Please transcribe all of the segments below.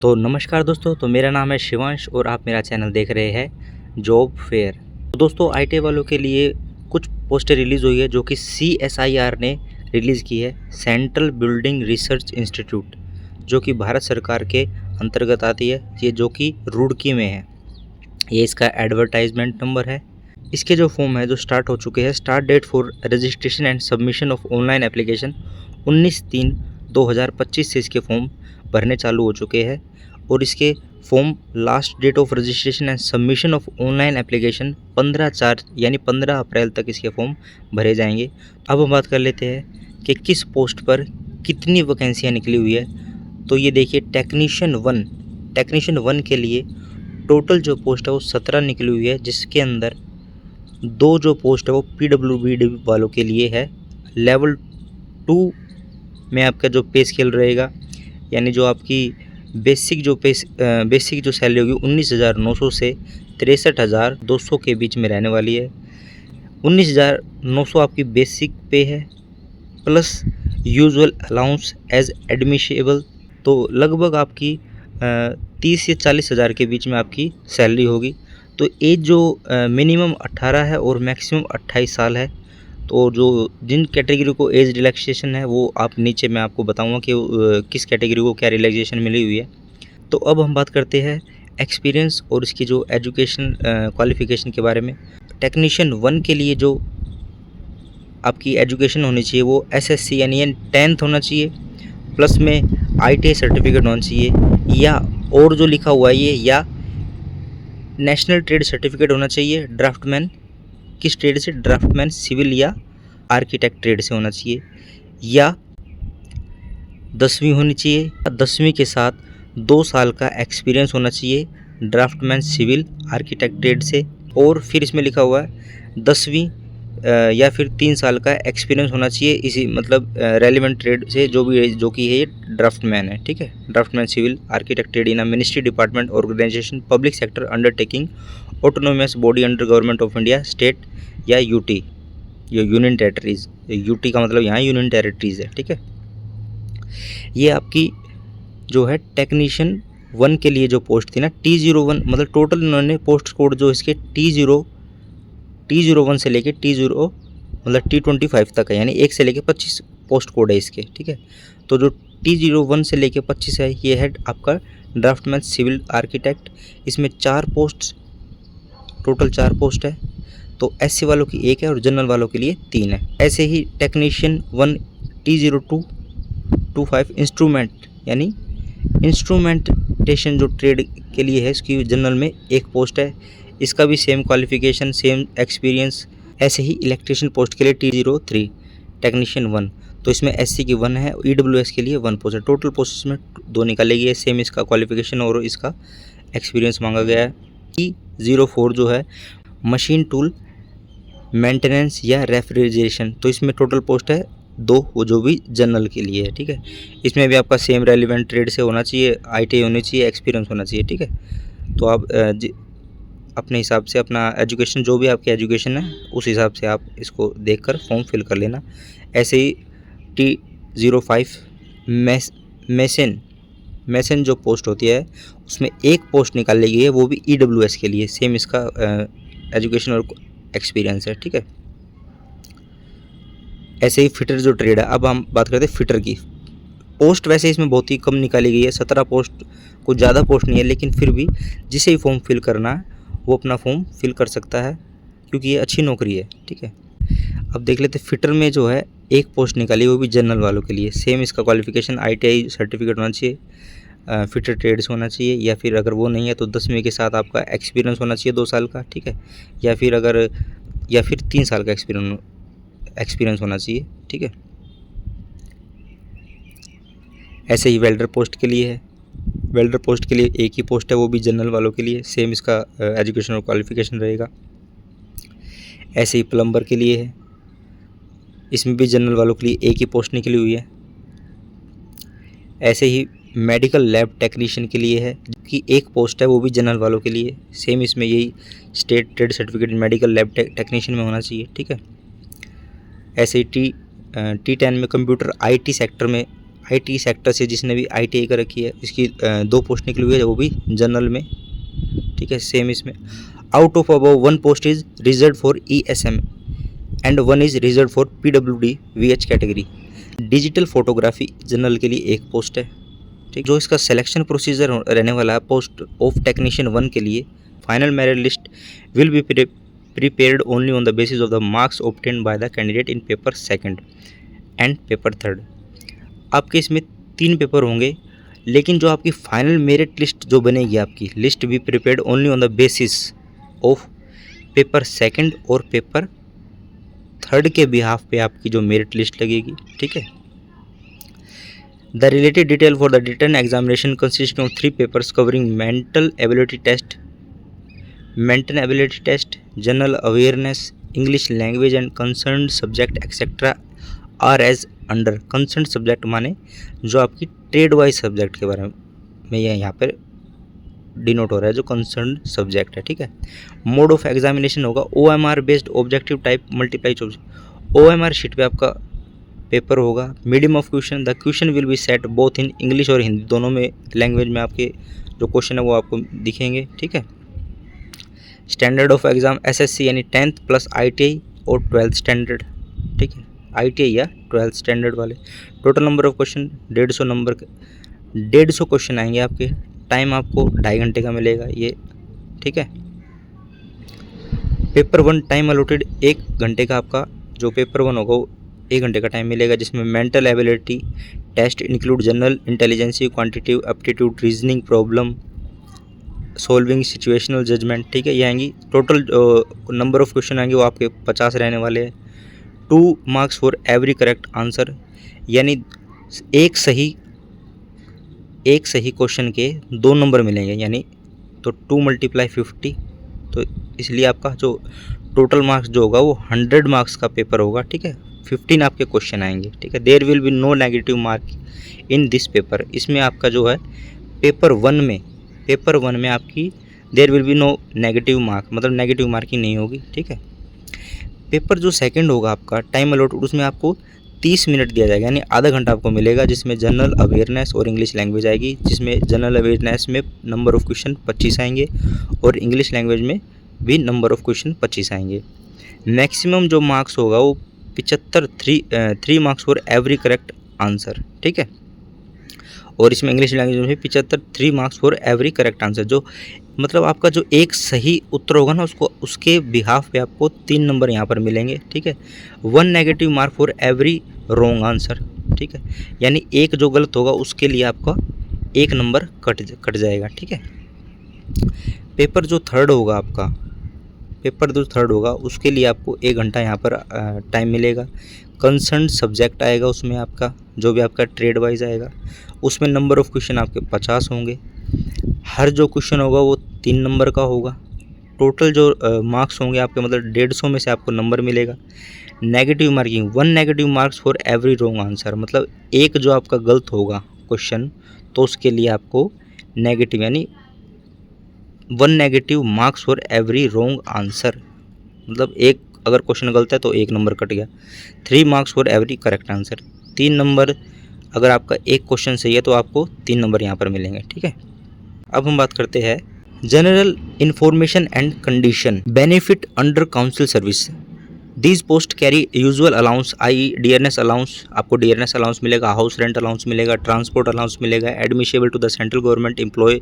तो नमस्कार दोस्तों, तो मेरा नाम है शिवांश और आप मेरा चैनल देख रहे हैं जॉब फेयर। तो दोस्तों आईटी वालों के लिए कुछ पोस्टें रिलीज़ हुई है जो कि CSIR ने रिलीज़ की है। सेंट्रल बिल्डिंग रिसर्च इंस्टीट्यूट जो कि भारत सरकार के अंतर्गत आती है, ये जो कि रुड़की में है। ये इसका एडवर्टाइजमेंट नंबर है। इसके जो फॉर्म है जो स्टार्ट हो चुके हैं। Start date for registration and submission of online application 19/3/2025 से इसके फॉर्म भरने चालू हो चुके हैं और इसके form last date of registration and submission of online application 15/4 यानी 15 अप्रैल तक इसके फॉर्म भरे जाएंगे। अब हम बात कर लेते हैं कि किस पोस्ट पर कितनी वैकेंसियाँ निकली हुई है। तो ये देखिए टेक्नीशियन वन के लिए टोटल जो पोस्ट है वो 17 निकली हुई है, जिसके अंदर 2 जो पोस्ट है वो PWBD वालों के लिए है। लेवल 2 में आपका जो पे स्केल रहेगा, यानी जो आपकी बेसिक जो सैलरी होगी 19,900 से 63,200 के बीच में रहने वाली है। 19,900 आपकी बेसिक पे है plus usual allowance as admissible, तो लगभग आपकी 30 से 40,000 के बीच में आपकी सैलरी होगी। तो एज जो मिनिमम 18 है और मैक्सिमम 28 साल है। तो जो जिन कैटेगरी को एज रिलैक्सेशन है वो आप नीचे मैं आपको बताऊंगा कि किस कैटेगरी को क्या रिलैक्सेशन मिली हुई है। तो अब हम बात करते हैं एक्सपीरियंस और इसकी जो एजुकेशन क्वालिफ़िकेशन के बारे में। टेक्नीशियन 1 के लिए जो आपकी एजुकेशन होनी चाहिए वो SSC यानी 10th होना चाहिए, प्लस में ITI सर्टिफिकेट होना चाहिए, या और जो लिखा हुआ है ये, या नेशनल ट्रेड सर्टिफिकेट होना चाहिए। ड्राफ्टमैन किस ट्रेड से? ड्राफ्टमैन सिविल या आर्किटेक्ट ट्रेड से होना चाहिए, या 10वीं होनी चाहिए। 10वीं के साथ 2 साल का एक्सपीरियंस होना चाहिए ड्राफ्टमैन सिविल आर्किटेक्ट ट्रेड से। और फिर इसमें लिखा हुआ है 10वीं या फिर 3 साल का एक्सपीरियंस होना चाहिए इसी मतलब रेलिवेंट ट्रेड से, जो कि है ये ड्राफ्टमैन है। ठीक है, draftsman civil architect trade in a ministry department organisation public sector undertaking autonomous body under government of India state या UT या यूनियन टेरिटरीज। UT का मतलब यहाँ यूनियन टेरिटरीज है। ठीक है, ये आपकी जो है टेक्नीशियन 1 के लिए जो पोस्ट थी ना, T01 मतलब टोटल इन्होंने पोस्ट कोड जो इसके T01 से लेके T0 मतलब T25 तक है, यानी 1 से लेके 25 पोस्ट कोड है इसके। ठीक है, तो जो T01 से लेके 25 है ये है आपका ड्राफ्टमैन सिविल आर्किटेक्ट। इसमें 4 पोस्ट, टोटल 4 पोस्ट है। तो SC वालों की 1 है और जनरल वालों के लिए 3 है। ऐसे ही टेक्नीशियन 1 T0225 इंस्ट्रूमेंट यानी इंस्ट्रूमेंटेशन जो ट्रेड के लिए है, इसकी जनरल में 1 पोस्ट है। इसका भी सेम क्वालिफिकेशन सेम एक्सपीरियंस। ऐसे ही इलेक्ट्रिशियन पोस्ट के लिए T03 टेक्नीशियन 1, तो इसमें SC की 1 है, EWS के लिए 1 पोस्ट है। टोटल पोस्ट में 2 निकाली है, सेम इसका क्वालिफिकेशन और इसका एक्सपीरियंस मांगा गया है। T04 जो है मशीन टूल मेंटेनेंस या रेफ्रिजरेशन, तो इसमें टोटल पोस्ट है 2, वो जो भी जनरल के लिए है। ठीक है, इसमें भी आपका सेम रेलिवेंट ट्रेड से होना चाहिए, ITI होनी चाहिए, एक्सपीरियंस होना चाहिए। ठीक है, तो आप अपने हिसाब से अपना एजुकेशन, जो भी आपकी एजुकेशन है उस हिसाब से आप इसको देखकर फॉर्म फिल कर लेना। ऐसे ही T05 मैसन जो पोस्ट होती है उसमें 1 पोस्ट निकाल ली गई है, वो भी EWS के लिए, सेम इसका एजुकेशन और एक्सपीरियंस है। ठीक है, ऐसे ही फिटर जो ट्रेड है। अब हम बात करते हैं फिटर की पोस्ट। वैसे इसमें बहुत ही कम निकाली गई है, 17 पोस्ट, कुछ ज़्यादा पोस्ट नहीं है, लेकिन फिर भी जिसे ही फॉर्म फिल करना है वो अपना फॉर्म फिल कर सकता है क्योंकि ये अच्छी नौकरी है। ठीक है, अब देख लेते फिटर में जो है 1 पोस्ट निकाली, वो भी जनरल वालों के लिए। सेम इसका क्वालिफिकेशन ITI सर्टिफिकेट होना चाहिए, फिटर ट्रेड्स होना चाहिए, या फिर अगर वो नहीं है तो 10वीं के साथ आपका एक्सपीरियंस होना चाहिए 2 साल का। ठीक है, या फिर 3 साल का एक्सपीरियंस होना चाहिए। ठीक है, ऐसे ही वेल्डर पोस्ट के लिए है। वेल्डर पोस्ट के लिए 1 ही पोस्ट है, वो भी जनरल वालों के लिए, सेम इसका एजुकेशन और क्वालिफिकेशन रहेगा। ऐसे ही प्लम्बर के लिए है, इसमें भी जनरल वालों के लिए 1 ही पोस्ट निकली हुई है। ऐसे ही मेडिकल लैब टेक्नीशियन के लिए है कि 1 पोस्ट है, वो भी जनरल वालों के लिए, सेम इसमें यही state trade certificate medical lab technician में होना चाहिए। ठीक है, ऐसे ही T10 में कंप्यूटर IT सेक्टर में IT सेक्टर से जिसने भी ITI कर रखी है, इसकी 2 पोस्ट निकली हुई है, वो भी जनरल में, ठीक है। सेम इसमें out of above 1 post is reserve for ESM and 1 is reserve for PWD VH category. Digital photography general के लिए 1 पोस्ट है, ठीक। जो इसका सिलेक्शन प्रोसीजर रहने वाला है पोस्ट ऑफ टेक्नीशियन 1 के लिए, final merit list will be prepared only on the basis of the marks obtained by the candidate in paper 2 and paper 3। आपके इसमें 3 पेपर होंगे, लेकिन जो आपकी फाइनल मेरिट लिस्ट जो बनेगी, आपकी लिस्ट भी prepared only on the basis of paper 2 और पेपर 3 के बिहाफ पे आपकी जो मेरिट लिस्ट लगेगी, ठीक है। The related detail for the written examination consist of 3 papers covering mental ability test, general awareness, English language and concern subject etcetera are as under. Concern subject माने जो आपकी ट्रेड वाइज सब्जेक्ट के बारे में ये यहाँ पर डिनोट हो रहा है, जो कंसर्न सब्जेक्ट है, ठीक है। मोड ऑफ एग्जामिनेशन होगा OMR based objective type multiply choice, OMR sheet पे आपका पेपर होगा। Medium of question, the question will be set both in English और हिंदी, दोनों में लैंग्वेज में आपके जो क्वेश्चन है वो आपको दिखेंगे, ठीक है। स्टैंडर्ड ऑफ एग्जाम SSC यानी 10th प्लस ITI और 12th स्टैंडर्ड, ठीक है, ITI या 12th स्टैंडर्ड वाले। Total number of question 150 question आएंगे आपके। टाइम आपको 2.5 घंटे का मिलेगा ये, ठीक है। पेपर 1 टाइम अलॉटेड 1 घंटे का, आपका जो पेपर 1 होगा वो 1 घंटे का टाइम मिलेगा, जिसमें mental ability test include general intelligence, quantitative aptitude, reasoning, problem solving, situational judgement, ठीक है। ये आएंगी। टोटल नंबर ऑफ क्वेश्चन आएंगे वो आपके 50 रहने वाले हैं। 2 marks for every correct answer, यानी एक सही क्वेश्चन के 2 नंबर मिलेंगे, यानी तो 2 × 50, तो इसलिए आपका जो टोटल मार्क्स जो होगा वो 100 मार्क्स का पेपर होगा, ठीक है। 15 आपके क्वेश्चन आएंगे, ठीक है। There will be no negative mark in this paper. इसमें आपका जो है पेपर 1 में आपकी there will be no negative mark, मतलब नेगेटिव मार्किंग नहीं होगी, ठीक है। पेपर जो 2 होगा आपका टाइम अलॉट, उसमें आपको 30 मिनट दिया जाएगा, यानी आधा घंटा आपको मिलेगा, जिसमें जनरल अवेयरनेस और इंग्लिश लैंग्वेज आएगी, जिसमें जनरल अवेयरनेस में नंबर ऑफ क्वेश्चन 25 आएंगे और इंग्लिश लैंग्वेज में भी नंबर ऑफ क्वेश्चन 25 आएंगे। मैक्सिमम जो मार्क्स होगा वो 3 marks for every correct answer, ठीक है। और इसमें इंग्लिश लैंग्वेज में 3 marks for every correct answer, जो मतलब आपका जो एक सही उत्तर होगा ना, उसके बिहाफ पे आपको 3 नंबर यहाँ पर मिलेंगे, ठीक है। 1 negative mark for every wrong answer, ठीक है, यानी एक जो गलत होगा उसके लिए आपका 1 नंबर कट जाएगा, ठीक है। पेपर जो 3 होगा उसके लिए आपको 1 घंटा यहाँ पर टाइम मिलेगा। कंसर्न सब्जेक्ट आएगा उसमें आपका, जो भी आपका ट्रेड वाइज आएगा, उसमें नंबर ऑफ क्वेश्चन आपके 50 होंगे। हर जो क्वेश्चन होगा वो 3 नंबर का होगा। टोटल जो मार्क्स होंगे आपके, मतलब 150 में से आपको नंबर मिलेगा। Negative marking 1 negative marks for every wrong answer, मतलब एक जो आपका गलत होगा क्वेश्चन तो उसके लिए आपको नेगेटिव, यानी 1 negative marks for every wrong answer, मतलब एक अगर क्वेश्चन गलत है तो 1 नंबर कट गया। 3 marks for every correct answer, 3 number अगर आपका एक क्वेश्चन सही है तो आपको 3 नंबर यहाँ पर मिलेंगे, ठीक है। अब हम बात करते हैं general information and condition benefit under council service. These post carry usual allowance, आई डियरनेस अलाउंस, आपको डियरनेस अलाउंस मिलेगा, हाउस रेंट अलाउंस मिलेगा, ट्रांसपोर्ट अलाउंस मिलेगा, admissible to the central government employ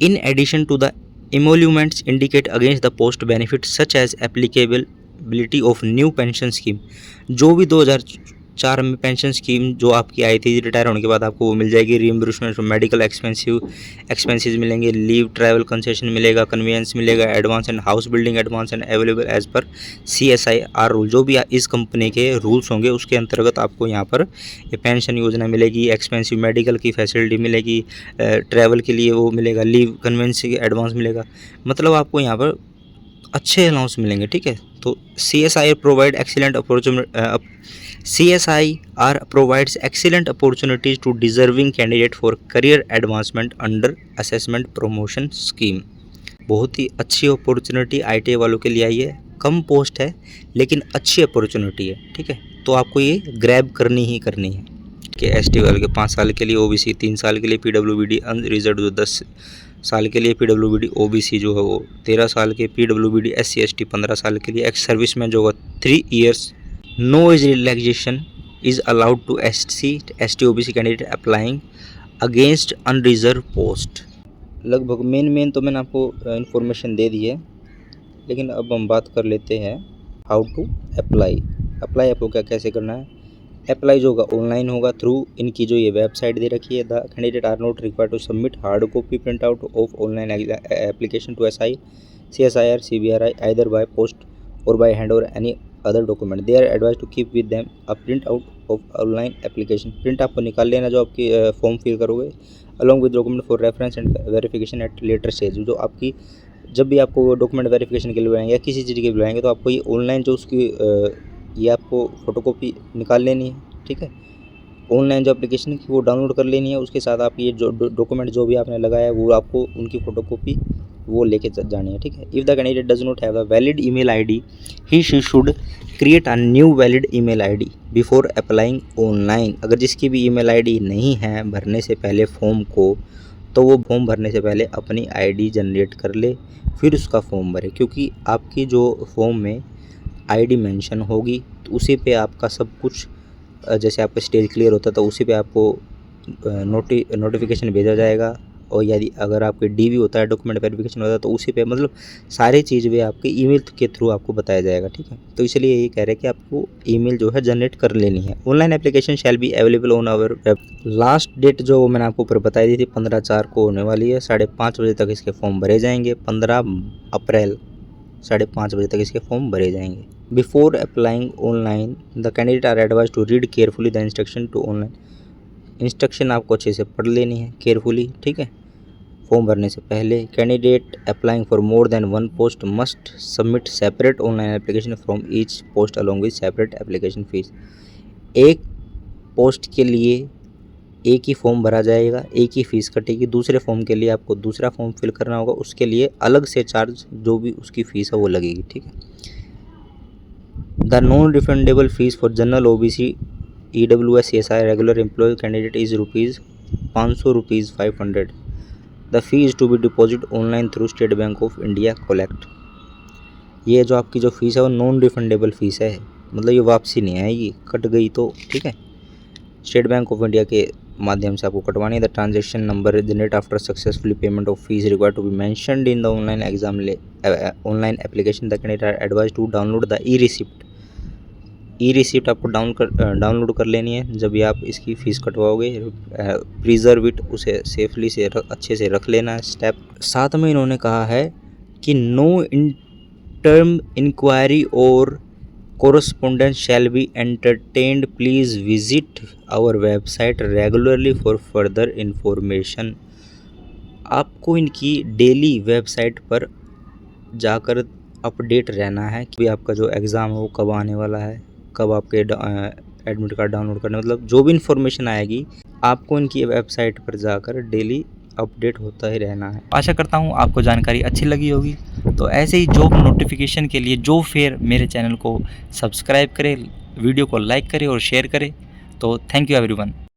in addition to the emoluments indicate against the post benefits such as applicability of new pension scheme। जो भी 2004 में pension scheme जो आपकी आई थी retire होने के बाद आपको वो मिल जाएगी। रीइंबर्समेंट मेडिकल एक्सपेंसेस मिलेंगे, लीव ट्रैवल कंसेशन मिलेगा, कन्वीनियंस मिलेगा, advance and house building advance and available as per CSIR rule. जो भी इस कंपनी के रूल्स होंगे उसके अंतर्गत आपको यहाँ पर ये पेंशन योजना मिलेगी, एक्सपेंसिव मेडिकल की फैसिलिटी मिलेगी, ट्रैवल के लिए वो मिलेगा, लीव कन्वीनियंस की एडवांस मिलेगा, मतलब आपको यहाँ पर अच्छे अलाउंस मिलेंगे, ठीक है। तो CSIR provides excellent opportunities to deserving candidate for career advancement under assessment promotion scheme। बहुत ही अच्छी अपॉर्चुनिटी ITI वालों के लिए आई है। कम पोस्ट है लेकिन अच्छी अपॉर्चुनिटी है, ठीक है। तो आपको ये ग्रैब करनी ही करनी है। के ST वाले के 5 साल के लिए, OBC 3 साल के लिए, PWBD अनरिजर्व जो 10 साल के लिए, PWBD OBC जो है वो 13 साल के, PWBD SC ST 15 साल के लिए, एक्स सर्विसमैन जो होगा 3 years. No age relaxation is allowed to SC ST OBC candidate applying against unreserved post. लगभग मेन तो मैंने आपको इन्फॉर्मेशन दे दी है, लेकिन अब हम बात कर लेते हैं हाउ टू अप्लाई। अप्लाई आपको क्या कैसे करना है। अप्लाई जो होगा ऑनलाइन होगा थ्रू इनकी जो ये वेबसाइट दे रखी है। The candidate are not required to submit hard copy print out of online application to SI CSIR CBRI either by post और बाय हैंड और any other document. They are advise to keep with them a print out of online application. Print आपको निकाल लेना जो आपकी form fill करोगे, along with document for reference and verification at later stage. जो आपकी जब भी आपको डॉक्यूमेंट वेरिफिकेशन के लिए बुलाएंगे या किसी चीज़ के लिए बुलाएंगे तो आपको ये ऑनलाइन जो उसकी ये आपको फ़ोटोकॉपी निकाल लेनी है, ठीक है। ऑनलाइन जो एप्लीकेशन की वो डाउनलोड कर लेनी है, उसके साथ आप ये जो डॉक्यूमेंट जो भी आपने लगाया है वो आपको उनकी फ़ोटोकॉपी वो लेके जानी है, ठीक है। If the candidate does not have a valid email ID, he she should create a new valid email ID before applying online. अगर जिसकी भी ईमेल ID नहीं है भरने से पहले फॉर्म को, तो वो फॉर्म भरने से पहले अपनी ID जनरेट कर ले, फिर उसका फॉर्म भरे, क्योंकि आपकी जो फॉर्म में ID मेंशन होगी तो उसी पे आपका सब कुछ, जैसे आपका स्टेज क्लियर होता है तो उसी पे आपको नोटिफिकेशन भेजा जाएगा। और यदि अगर आपके DV होता है, डॉक्यूमेंट वेरिफिकेशन होता है, तो उसी पे मतलब सारी चीज़ भी आपके ईमेल के थ्रू आपको बताया जाएगा, ठीक है। तो इसलिए यही कह रहे हैं कि आपको ईमेल जो है जनरेट कर लेनी है। Online application shall be available on our web. Last date जो मैंने आपको ऊपर बताई दी थी 15/4 को होने वाली है। 5:30 बजे तक इसके फॉर्म भरे जाएंगे। 15 अप्रैल 5:30 बजे तक इसके फॉर्म भरे जाएंगे। Before applying online the candidate are advise to read carefully the instruction to online. Instruction आपको अच्छे से पढ़ लेनी है केयरफुली, ठीक है, फॉर्म भरने से पहले। Candidate applying for more than one post must submit separate online application from each post along with separate application fees. एक पोस्ट के लिए एक ही फॉर्म भरा जाएगा, एक ही फीस कटेगी। दूसरे फॉर्म के लिए आपको दूसरा फॉर्म फिल करना होगा, उसके लिए अलग से चार्ज जो भी उसकी फ़ीस है वो लगेगी, ठीक है। The non refundable fees for general OBC EWS CSI regular employ candidate is ₹500 500। The fee is to be deposit online through State Bank of India collect. ये जो आपकी जो फ़ीस है वो नॉन रिफंडेबल फ़ीस है, मतलब ये वापसी नहीं आएगी, कट गई तो, ठीक है। स्टेट बैंक ऑफ इंडिया के माध्यम से आपको कटवानी है। The transaction number generate after successfully payment of fees required to be mentioned in the online online application. The candidate are advise to download the e receipt आपको download कर लेनी है जब भी आप इसकी फ़ीस कटवाओगे। प्रिजर्व इट, उसे सेफली से अच्छे से रख लेना है स्टेप। साथ में इन्होंने कहा है कि नो इंटर्म इंक्वायरी और correspondence shall be entertained. Please visit our website regularly for further information। आपको इनकी डेली वेबसाइट पर जाकर अपडेट रहना है कि आपका जो एग्ज़ाम है वो कब आने वाला है, कब आपके एडमिट कार्ड डाउनलोड करने, मतलब जो भी इन्फॉर्मेशन आएगी आपको इनकी वेबसाइट पर जाकर डेली अपडेट होता ही रहना है। आशा करता हूँ आपको जानकारी अच्छी लगी होगी। तो ऐसे ही जॉब नोटिफिकेशन के लिए जॉब फेयर मेरे चैनल को सब्सक्राइब करें, वीडियो को लाइक करें और शेयर करें। तो थैंक यू एवरीवन।